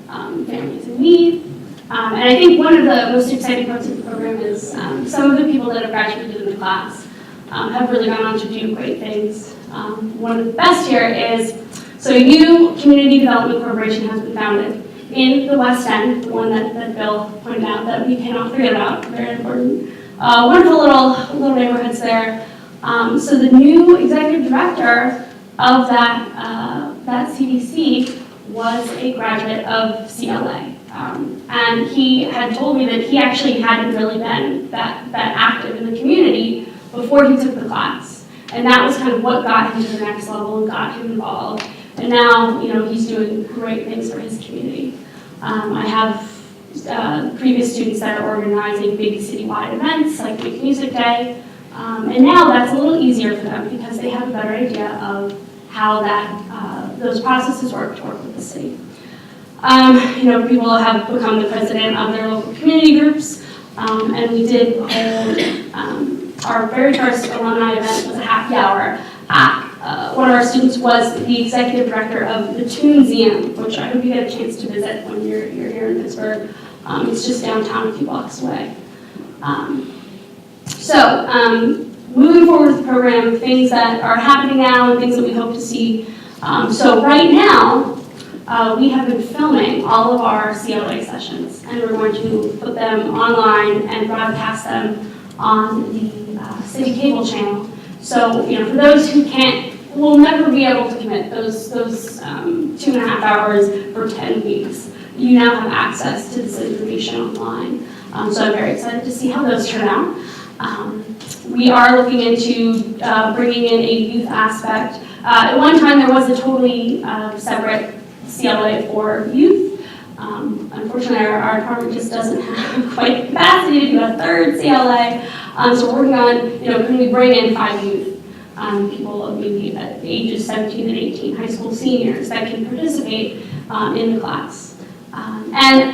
families in need. And I think one of the most exciting parts of the program is some of the people that have graduated in the class have really gone on to do great things. One of the best here is, so a new community development corporation has been founded in the West End, the one that Bill pointed out that we cannot forget about, very important. Wonderful little neighborhoods there. So the new executive director of that CDC was a graduate of CLA. And he had told me that he actually hadn't really been that active in the community before he took the class. And that was kind of what got him to the next level and got him involved. And now, he's doing great things for his community. I have previous students that are organizing big citywide events like Big Music Day. And now that's a little easier for them because they have a better idea of how those processes work to work with the city. People have become the president of their local community groups, and we did hold our very first alumni event was a happy hour at one of our students was the executive director of the Museum, which I hope you get a chance to visit when you're here in Pittsburgh. It's just downtown, a few blocks away. Moving forward with the program, things that are happening now and things that we hope to see. So right now, we have been filming all of our CLA sessions, and we're going to put them online and broadcast them on the city cable channel. So, for those who will never be able to commit those 2.5 hours for 10 weeks. You now have access to this information online. So I'm very excited to see how those turn out. We are looking into bringing in a youth aspect. At one time, there was a totally separate CLA for youth. Unfortunately, our department just doesn't have quite the capacity to do a third CLA. So we're working on, can we bring in 5 youth, people maybe at the ages 17 and 18, high school seniors that can participate in the class. And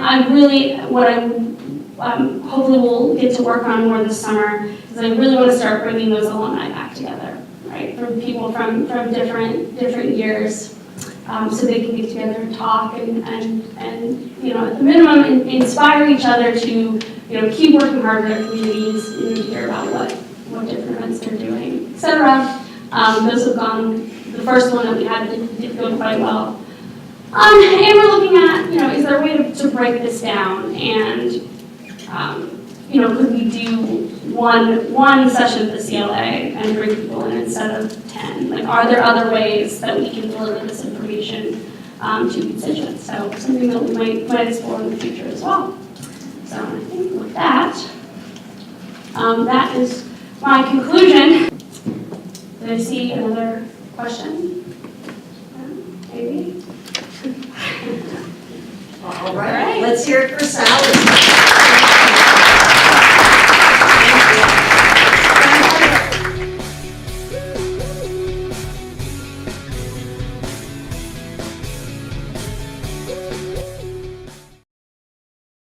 hopefully we'll get to work on more this summer, is I really want to start bringing those alumni back together, right? From people from different years, so they can get together and talk and at the minimum inspire each other to keep working hard in their communities, to hear about what different events they're doing, etc. Those have gone. The first one that we had did go quite well. And we're looking at, is there a way to break this down? And, could we do one session at the CLA and bring people in instead of 10? Like, are there other ways that we can deliver this information to constituents? So something that we might explore in the future as well. So I think with that, that is my conclusion. Did I see another question? Maybe? All right, let's hear it for Sally.